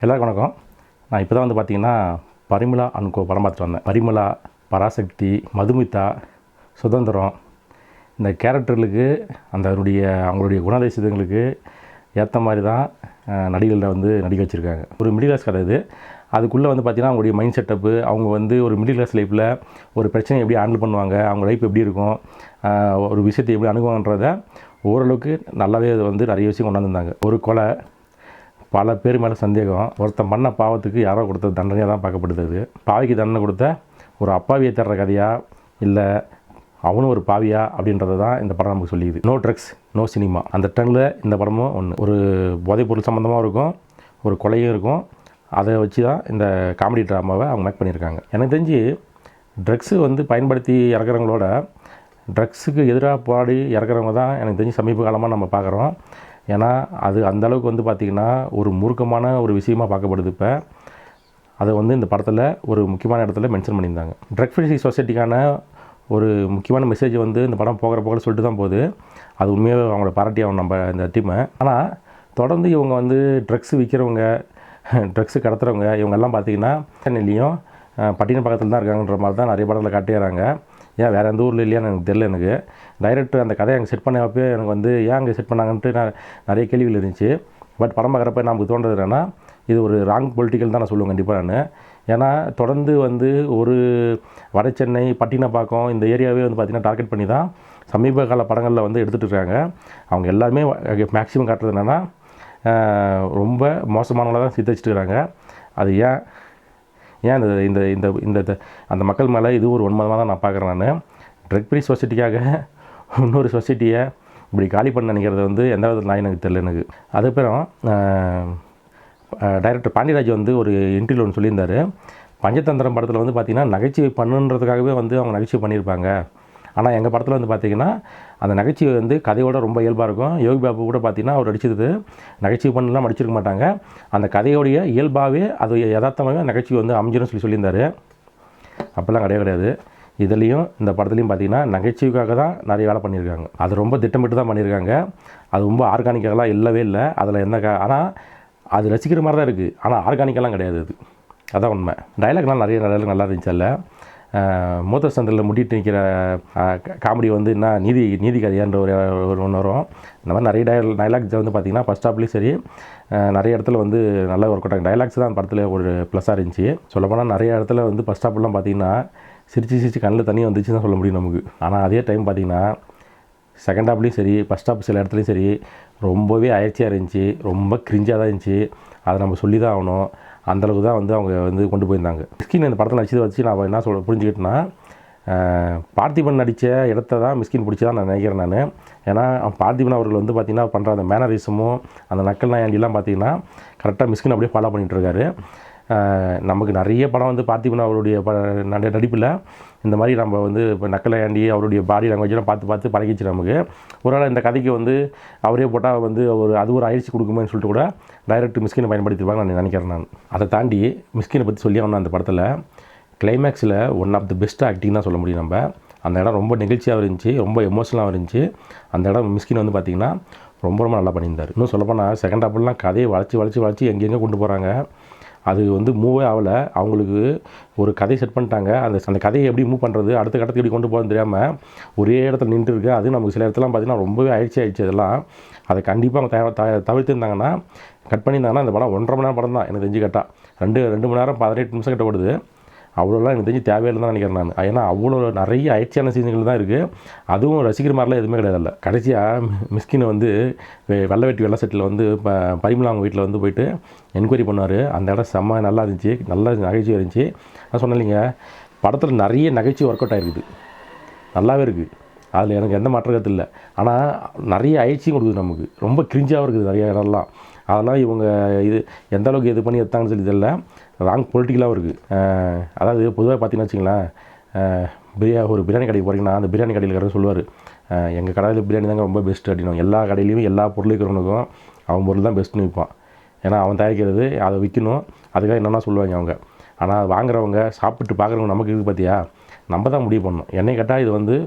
எல்லாருக்கும் வணக்கம். நான் இப்போ தான் வந்து பார்த்தீங்கன்னா பரிமளா அண்ட் கோ படம் பார்த்துட்டு வந்தேன். பரிமளா, பராசக்தி, மதுமிதா, சுதந்திரம் இந்த கேரக்டர்களுக்கு அவங்களுடைய குணாதிசயங்களுக்கு ஏற்ற மாதிரி தான் நடிகர்களை வந்து நடிக்க வச்சுருக்காங்க. ஒரு மிடில் கிளாஸ் கதை இது. அதுக்குள்ளே வந்து பார்த்திங்கன்னா அவங்களுடைய மைண்ட் செட்டப்பு, அவங்க வந்து ஒரு மிடில் கிளாஸ் லைஃப்பில் ஒரு பிரச்சனையை எப்படி ஹேண்டில் பண்ணுவாங்க, அவங்க லைஃப் எப்படி இருக்கும், ஒரு விஷயத்தை எப்படி அணுகுவாங்கன்றதை ஓரளவுக்கு நல்லாவே வந்து நிறைய விஷயம் கொண்டு வந்திருந்தாங்க. ஒரு கொலை, பல பேர் மேலே சந்தேகம், ஒருத்தன் பண்ண பாவத்துக்கு யாரோ கொடுத்த தண்டனையாக தான் பார்க்கப்படுது. அது பாவிக்கு தண்டனை கொடுத்த ஒரு அப்பாவியை தர்ற கதையா இல்லை அவனும் ஒரு பாவியா அப்படின்றது தான் இந்த படம் நமக்கு சொல்லிக்குது. நோ ட்ரக்ஸ் நோ சினிமா, அந்த டன்னில் இந்த படமும் ஒன்று. ஒரு போதைப்பொருள் சம்மந்தமாக இருக்கும், ஒரு கொலையும் இருக்கும். அதை வச்சு தான் இந்த காமெடி ட்ராமாவை அவங்க மேக் பண்ணியிருக்காங்க. எனக்கு தெரிஞ்சு ட்ரக்ஸு வந்து பயன்படுத்தி இறக்குறவங்களோட ட்ரக்ஸுக்கு எதிராக போராடி இறக்குறவங்க தான் எனக்கு தெரிஞ்சு சமீப காலமாக நம்ம பார்க்குறோம். ஏன்னா அது அந்தளவுக்கு வந்து பார்த்திங்கன்னா ஒரு மூர்க்கமான ஒரு விஷயமாக பார்க்கப்படுது. இப்போ அதை வந்து இந்த படத்தில் ஒரு முக்கியமான இடத்துல மென்ஷன் பண்ணியிருந்தாங்க. ட்ரக் ஃப்ரீ சொசைட்டிக்கான ஒரு முக்கியமான மெசேஜ் வந்து இந்த படம் போகிற சொல்லிட்டு தான் போகுது. அது உண்மையாக அவங்கள பாராட்டி ஆகணும் நம்ம இந்த டீமை. ஆனால் தொடர்ந்து இவங்க வந்து ட்ரக்ஸ் விற்கிறவங்க, ட்ரக்ஸு கடத்துகிறவங்க இவங்கெல்லாம் பார்த்திங்கன்னா சென்னையிலையும் பட்டின பக்கத்தில் தான் இருக்காங்கன்ற மாதிரி தான் நிறைய படத்தில் காட்டிடுறாங்க. ஏன் வேறு எந்த ஊரில் இல்லையான்னு எனக்கு தெரியல. எனக்கு டைரக்டர் அந்த கதையை அங்கே செட் பண்ணப்போ எனக்கு வந்து ஏன் அங்கே செட் பண்ணாங்கன்ட்டு நிறைய கேள்விகள் இருந்துச்சு. பட் படம் பார்க்குறப்ப நமக்கு தோன்றது என்னென்னா இது ஒரு ராங் பொலிட்டிக்கல் தான் நான் சொல்லுவேன் கண்டிப்பாக நான். ஏன்னா தொடர்ந்து வந்து ஒரு வட சென்னை, பட்டினப்பாக்கம் இந்த ஏரியாவே வந்து பார்த்திங்கன்னா டார்கெட் பண்ணி தான் சமீப கால படங்களில் வந்து எடுத்துகிட்டு இருக்காங்க. அவங்க எல்லாருமே மேக்ஸிமம் காட்டுறது என்னென்னா ரொம்ப மோசமானவங்கள தான் சித்தரிச்சிட்டு இருக்காங்க. அது ஏன் இந்த இந்த இந்த அந்த மக்கள் மேலே இது ஒரு உண்மையாக தான் நான் பார்க்குறேன். நான் ட்ரக் ஃப்ரீ சொசைட்டிக்காக இன்னொரு சொசைட்டியை இப்படி காலி பண்ண நினைக்கிறது வந்து எந்த விதத்தில் நான் எனக்கு தெரியல. எனக்கு அதுக்கப்புறம் டைரக்டர் பாண்டியராஜ் வந்து ஒரு இன்டர்வியூ ஒன்று சொல்லியிருந்தார். பஞ்சதந்திரம் படத்தில் வந்து பார்த்திங்கன்னா நகைச்சுவை பண்ணுன்றதுக்காகவே வந்து அவங்க நகைச்சுவை பண்ணியிருப்பாங்க. ஆனால் எங்கள் படத்தில் வந்து பார்த்திங்கன்னா அந்த நகைச்சுவை வந்து கதையோட ரொம்ப இயல்பாக இருக்கும். யோகி பாபு கூட பார்த்திங்கன்னா அவர் அடிச்சது நகைச்சுவை பண்ணலாம் அடிச்சிருக்க மாட்டாங்க. அந்த கதையோடைய இயல்பாகவே அது யதார்த்தமாகவே நகைச்சுவை வந்து அமைஞ்சிடும் சொல்லியிருந்தார். அப்போல்லாம் கிடையாது. இதுலேயும் இந்த படத்துலையும் பார்த்திங்கன்னா நகைச்சுவைக்காக தான் நிறைய வேலை பண்ணியிருக்காங்க. அது ரொம்ப திட்டமிட்டு தான் பண்ணியிருக்காங்க. அது ரொம்ப ஆர்கானிக்கெல்லாம் இல்லவே இல்லை. அதில் ஆனால் அது ரசிக்கிற மாதிரி தான் இருக்குது. ஆனால் ஆர்கானிக்கெல்லாம் கிடையாது. அதுதான் உண்மை. டைலாக்லாம் நிறைய நல்லா இருந்துச்சு. அதில் மூத்த சந்தில் முட்டிட்டு நிற்கிற காமெடி வந்து என்ன நீதி கதையான்ற ஒரு ஒன்று வரும். இந்த மாதிரி நிறைய டைலாக்ஸ் வந்து பார்த்திங்கன்னா ஃபஸ்ட் ஹாப்லேயும் சரி நிறைய இடத்துல வந்து நல்லா ஒர்க் அவுட் ஆகும். டைலாக்ஸ் தான் படத்தில் ஒரு ப்ளஸ்ஸாக இருந்துச்சு. சொல்லப்போனால் நிறைய இடத்துல வந்து ஃபஸ்ட் ஹாப்லாம் பார்த்திங்கன்னா சிரிச்சு கண்ணில் தண்ணி வந்துச்சு தான் சொல்ல முடியும் நமக்கு. ஆனால் அதே டைம் பார்த்திங்கன்னா செகண்ட் ஹாப்லேயும் சரி ஃபஸ்ட் ஹாப் சில இடத்துலையும் சரி ரொம்பவே அயற்சியாக இருந்துச்சு, ரொம்ப கிரிஞ்சாக தான் இருந்துச்சு. அதை நம்ம சொல்லி தான் ஆகணும். அந்தளவுக்கு தான் வந்து அவங்க வந்து கொண்டு போயிருந்தாங்க. மிஸ்கின் இந்த படத்தில் நடிச்சதை வச்சு நான் என்ன புரிஞ்சுக்கிட்டேன்னா பார்த்திபன் நடித்த இடத்த தான் மிஸ்கின் பிடிச்சதான் நான் நினைக்கிறேன் நான். ஏன்னா பார்த்திபன் அவர்கள் வந்து பார்த்திங்கன்னா பண்ணுற அந்த மேனரிசமும் அந்த நக்கல் நாயாண்டிலாம் பார்த்திங்கன்னா கரெக்டாக மிஸ்கின் அப்படியே ஃபாலோ பண்ணிகிட்ருக்காரு. நமக்கு நிறைய படம் வந்து பார்த்திபன் அவருடைய நடிப்பில் இந்த மாதிரி நம்ம வந்து இப்போ நக்கலையாண்டி அவருடைய பாடி லாங்குவேஜெலாம் பார்த்து பழகிச்சு நமக்கு. ஒரு நாள் இந்த கதைக்கு வந்து அவரே போட்டால் வந்து அது ஒரு அயற்சி கொடுக்குமேன்னு சொல்லிட்டு கூட டைரக்ட் மிஸ்கினை பயன்படுத்திருப்பாங்க நான் நினைக்கிறேன். நான் அதை தாண்டி மிஸ்கினை பற்றி சொல்லி ஆகணும். அந்த படத்தில் கிளைமேக்ஸில் one of the best acting தான் சொல்ல முடியும். நம்ம அந்த இடம் ரொம்ப நெகிழ்ச்சியாக இருந்துச்சு, ரொம்ப எமோஷனலாக இருந்துச்சு. அந்த இடம் மிஸ்கின் வந்து பார்த்திங்கன்னா ரொம்ப நல்லா பண்ணியிருந்தார். இன்னும் சொல்லப்போனால் செகண்ட் ஹாப்லாம் கதையை வளைச்சி எங்கெங்கே கொண்டு போகிறாங்க. அது வந்து மூவே ஆகலை. அவங்களுக்கு ஒரு கதை செட் பண்ணிட்டாங்க. அந்த கதையை எப்படி மூவ் பண்ணுறது, அடுத்த கட்டத்துக்கு எப்படி கொண்டு போகிறது தெரியாமல் ஒரே இடத்துல நின்று இருக்குது. அது நமக்கு சில இடத்துலாம் பார்த்திங்கன்னா ரொம்பவே ஆயிடுச்சு. அதெல்லாம் அதை கண்டிப்பாக அவங்க தவிர்த்துருந்தாங்கன்னா கட் பண்ணியிருந்தாங்கன்னா அந்த படம் 1.5 மணி நேரம் படம் தான் எனக்கு தெரிஞ்சு கேட்டால். 2 மணி நேரம் 18 நிமிஷம் கிட்ட ஓடுது. அவ்வளோலாம் எனக்கு தெரிஞ்சு தேவையில்லை தான் நினைக்கிறேன் நான். ஏன்னா அவ்வளோ நிறைய ஆயிடுச்சியான சீன்கள் தான் இருக்குது. அதுவும் ரசிக்கிற மாதிரிலாம் எதுவுமே கிடையாது. கடைசியாக மிஸ்கினை வந்து வெள்ளை செட்டில் வந்து பரிமளா அவங்க வீட்டில் வந்து போயிட்டு என்கொயரி பண்ணார். அந்த இடம் செம்ம நல்லா இருந்துச்சு, நல்லா நகைச்சுவை இருந்துச்சு. நான் சொன்னேன் இல்லைங்க, படத்தில் நிறைய நகைச்சுவை ஒர்க் அவுட் ஆகிருக்குது, நல்லாவே இருக்குது. அதில் எனக்கு எந்த மாற்ற கருத்து இல்லை. ஆனால் நிறைய ஆயிடுச்சியும் கொடுக்குது நமக்கு, ரொம்ப கிரிஞ்சாகவும் இருக்குது நிறைய இடம்லாம். அதெல்லாம் இவங்க எந்த அளவுக்கு இது பண்ணி எடுத்தாங்கன்னு சொல்லி தெரியல. ராங் பொலிட்டிக்கலாகவும் இருக்குது. அதாவது பொதுவாக பார்த்தீங்கன்னா வச்சுங்களேன், ஒரு பிரியாணி கடைக்கு போகிறீங்கன்னா அந்த பிரியாணி கடையில் கடை சொல்லுவார், எங்கள் கடையில் பிரியாணி தாங்க ரொம்ப பெஸ்ட்டு அப்படின்னு. எல்லா கடையிலையும் எல்லா பொருள் இருக்கிறவனுக்கும் அவன் பொருள் தான் பெஸ்ட்டுன்னு விற்பான். ஏன்னா அவன் தயாரிக்கிறது அதை விற்கணும், அதுக்காக என்னென்னா சொல்லுவாங்க அவங்க. ஆனால் வாங்குறவங்க சாப்பிட்டு பார்க்குறவங்க நமக்கு இருக்குது பார்த்தியா, நம்ம தான் முடிவு பண்ணணும். என்னை கேட்டால் இது வந்து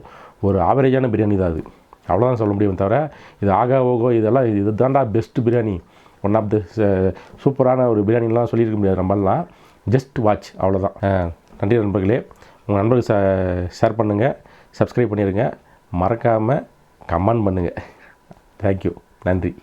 ஒரு ஆவரேஜான பிரியாணி தான். அது அவ்வளோதான் சொல்ல முடியும். தவிர இது ஆகா ஓகோ இதெல்லாம் இது தாண்டா best biryani one of the சூப்பரான ஒரு பிரியாணிலாம் சொல்லியிருக்க முடியாது நம்மளாம். ஜஸ்ட் வாட்ச், அவ்வளோதான். நன்றி நண்பர்களே. உங்கள் நண்பர்களுக்கு ஷேர் பண்ணுங்கள், சப்ஸ்கிரைப் பண்ணிடுங்க, மறக்காமல் கமெண்ட் பண்ணுங்கள். தேங்க்யூ, நன்றி.